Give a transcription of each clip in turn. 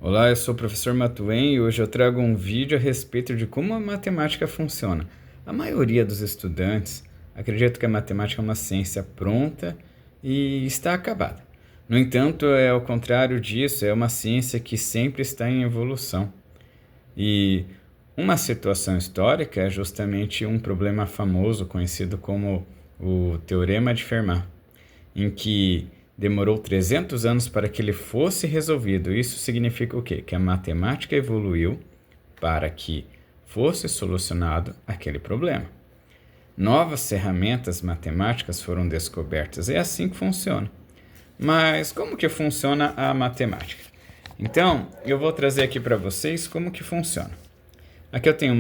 Olá, eu sou o professor Matuen e hoje eu trago um vídeo a respeito de como a matemática funciona. A maioria dos estudantes acredita que a matemática é uma ciência pronta e está acabada. No entanto, é ao contrário disso, é uma ciência que sempre está em evolução. E uma situação histórica é justamente um problema famoso conhecido como o Teorema de Fermat, em que demorou 300 anos para que ele fosse resolvido. Isso significa o quê? Que a matemática evoluiu para que fosse solucionado aquele problema. Novas ferramentas matemáticas foram descobertas. É assim que funciona. Mas como que funciona a matemática? Então, eu vou trazer aqui para vocês como que funciona. Aqui eu tenho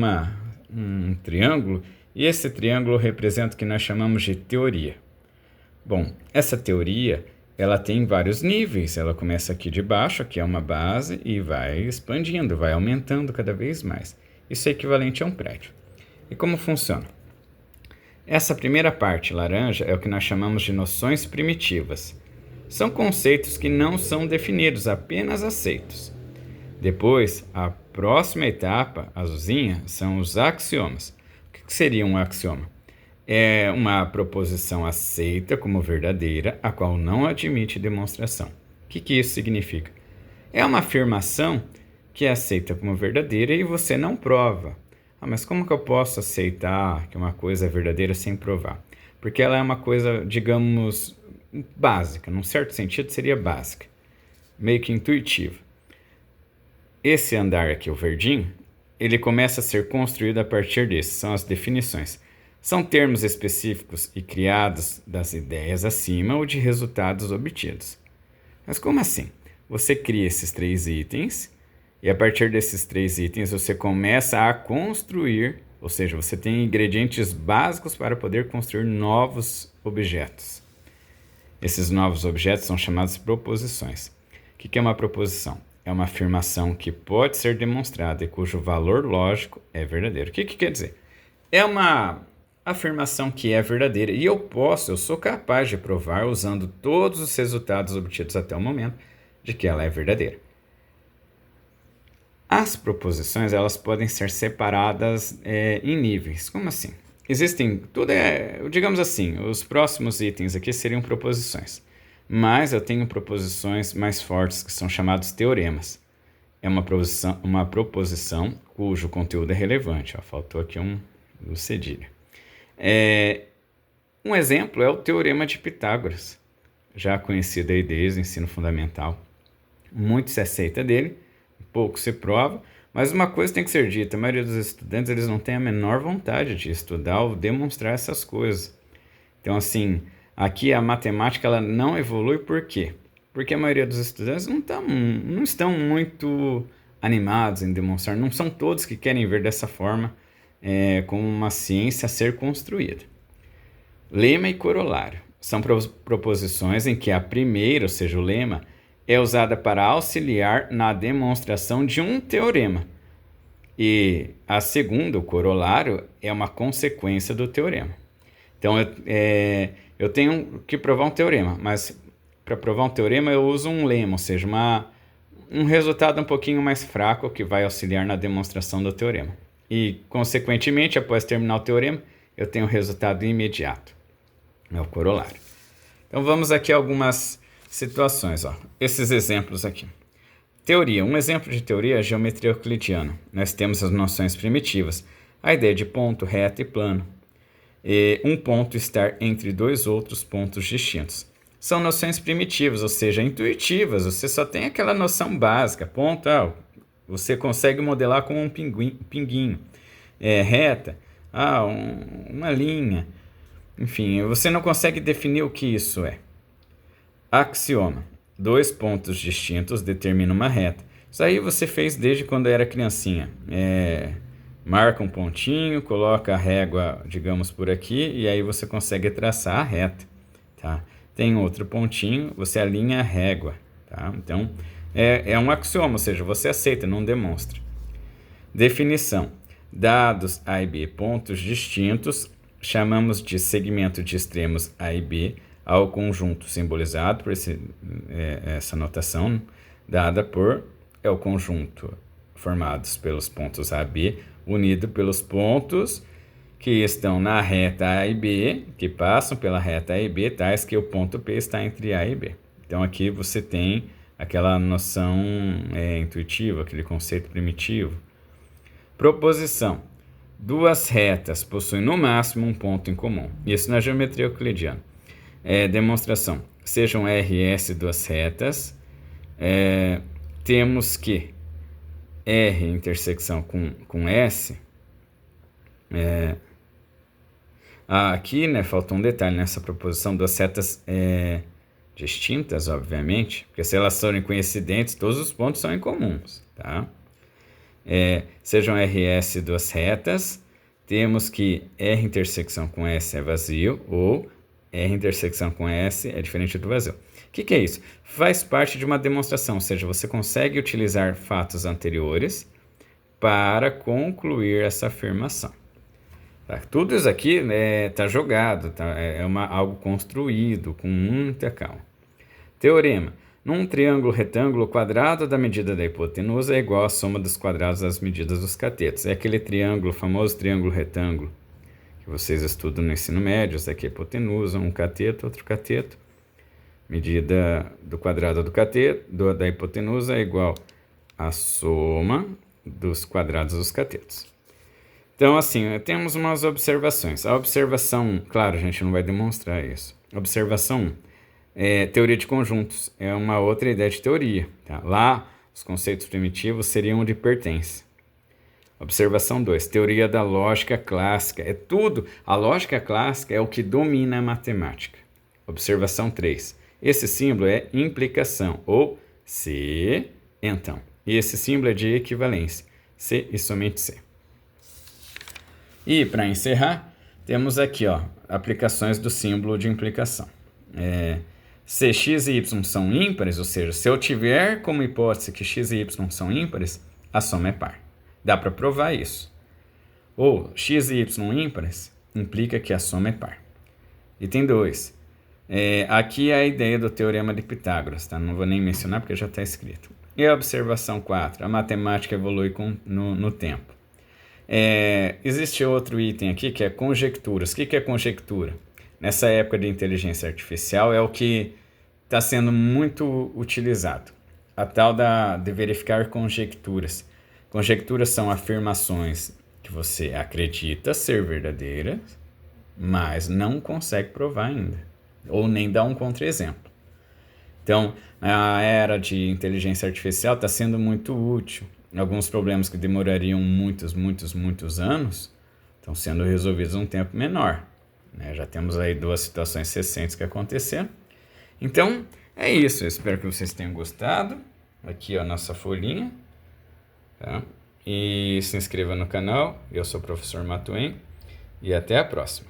um triângulo e esse triângulo representa o que nós chamamos de teoria. Bom, essa teoria ela tem vários níveis. Ela começa aqui de baixo, aqui é uma base, e vai expandindo, vai aumentando cada vez mais. Isso é equivalente a um prédio. E como funciona? Essa primeira parte laranja é o que nós chamamos de noções primitivas. São conceitos que não são definidos, apenas aceitos. Depois, a próxima etapa, azulzinha, são os axiomas. O que seria um axioma? É uma proposição aceita como verdadeira, a qual não admite demonstração. O que isso significa? É uma afirmação que é aceita como verdadeira e você não prova. Mas como que eu posso aceitar que uma coisa é verdadeira sem provar? Porque ela é uma coisa, digamos, básica. Num certo sentido, seria básica. Meio que intuitiva. Esse andar aqui, o verdinho, ele começa a ser construído a partir desses. São as definições. São termos específicos e criados das ideias acima ou de resultados obtidos. Mas como assim? Você cria esses 3 itens e a partir desses 3 itens você começa a construir, ou seja, você tem ingredientes básicos para poder construir novos objetos. Esses novos objetos são chamados proposições. O que é uma proposição? É uma afirmação que pode ser demonstrada e cujo valor lógico é verdadeiro. O que quer dizer? É uma afirmação que é verdadeira e eu sou capaz de provar usando todos os resultados obtidos até o momento de que ela é verdadeira. As proposições elas podem ser separadas em níveis. Como assim? Existem, digamos assim, os próximos itens aqui seriam proposições, mas eu tenho proposições mais fortes que são chamados teoremas. É uma proposição cujo conteúdo é relevante. Faltou aqui o cedilha. Um exemplo é o Teorema de Pitágoras, já conhecido aí desde o ensino fundamental. Muito se aceita dele, pouco se prova, mas uma coisa tem que ser dita, a maioria dos estudantes eles não tem a menor vontade de estudar ou demonstrar essas coisas. Então, assim, aqui a matemática ela não evolui por quê? Porque a maioria dos estudantes não estão muito animados em demonstrar, não são todos que querem ver dessa forma, como uma ciência a ser construída. Lema e corolário são proposições em que a primeira, ou seja, o lema, é usada para auxiliar na demonstração de um teorema. E a segunda, o corolário, é uma consequência do teorema. Então, eu tenho que provar um teorema, mas para provar um teorema eu uso um lema, ou seja, um resultado um pouquinho mais fraco que vai auxiliar na demonstração do teorema. E, consequentemente, após terminar o teorema, eu tenho o resultado imediato. É o corolário. Então, vamos aqui a algumas situações. Esses exemplos aqui. Teoria. Um exemplo de teoria é a geometria euclidiana. Nós temos as noções primitivas. A ideia de ponto, reta e plano. E um ponto estar entre 2 outros pontos distintos. São noções primitivas, ou seja, intuitivas. Você só tem aquela noção básica. Ponto, você consegue modelar como um pinguinho. Reta, uma linha. Enfim, você não consegue definir o que isso é. Axioma. 2 pontos distintos determinam uma reta. Isso aí você fez desde quando era criancinha. Marca um pontinho, coloca a régua, digamos, por aqui, e aí você consegue traçar a reta. Tá? Tem outro pontinho, você alinha a régua. Tá? Então, é um axioma, ou seja, você aceita, não demonstra. Definição. Dados A e B pontos distintos, chamamos de segmento de extremos A e B ao conjunto simbolizado por essa notação dada por é o conjunto formados pelos pontos A e B, unido pelos pontos que estão na reta A e B, que passam pela reta A e B, tais que o ponto P está entre A e B. Então aqui você tem aquela noção intuitiva, aquele conceito primitivo. Proposição. Duas retas possuem no máximo um ponto em comum. Isso na geometria euclidiana. Demonstração. Sejam R e S duas retas. Temos que R intersecção com S. Aqui, faltou um detalhe nessa proposição, duas retas distintas, obviamente, porque se elas forem coincidentes, todos os pontos são incomuns, tá? Sejam RS duas retas, temos que R intersecção com S é vazio, ou R intersecção com S é diferente do vazio. O que é isso? Faz parte de uma demonstração, ou seja, você consegue utilizar fatos anteriores para concluir essa afirmação. Tá? Tudo isso aqui tá jogado, tá? Algo construído com muita calma. Teorema. Num triângulo retângulo, o quadrado da medida da hipotenusa é igual à soma dos quadrados das medidas dos catetos. É aquele triângulo, famoso triângulo retângulo, que vocês estudam no ensino médio. Essa aqui é a hipotenusa, um cateto, outro cateto. Medida do quadrado do cateto, da hipotenusa é igual à soma dos quadrados dos catetos. Então, assim, temos umas observações. A observação, claro, a gente não vai demonstrar isso. Observação 1, teoria de conjuntos. É uma outra ideia de teoria. Tá? Lá, os conceitos primitivos seriam de pertence. Observação 2, teoria da lógica clássica. É tudo. A lógica clássica é o que domina a matemática. Observação 3, esse símbolo é implicação, ou se, então. E esse símbolo é de equivalência, se e somente se. E, para encerrar, temos aqui, aplicações do símbolo de implicação. Se x e y são ímpares, ou seja, se eu tiver como hipótese que x e y são ímpares, a soma é par. Dá para provar isso. Ou x e y ímpares implica que a soma é par. Item 2. Aqui é a ideia do teorema de Pitágoras, tá? Não vou nem mencionar porque já está escrito. E a observação 4. A matemática evolui no tempo. Existe outro item aqui que é conjecturas. O que é conjectura? Nessa época de inteligência artificial é o que está sendo muito utilizado. A tal de verificar conjecturas. Conjecturas são afirmações que você acredita ser verdadeiras, mas não consegue provar ainda. Ou nem dar um contra-exemplo. Então, a era de inteligência artificial está sendo muito útil. Alguns problemas que demorariam muitos anos estão sendo resolvidos em um tempo menor. Já temos aí 2 situações recentes que aconteceram. Então, é isso. Eu espero que vocês tenham gostado. Aqui a nossa folhinha. Tá? E se inscreva no canal. Eu sou o professor Matuen. E até a próxima.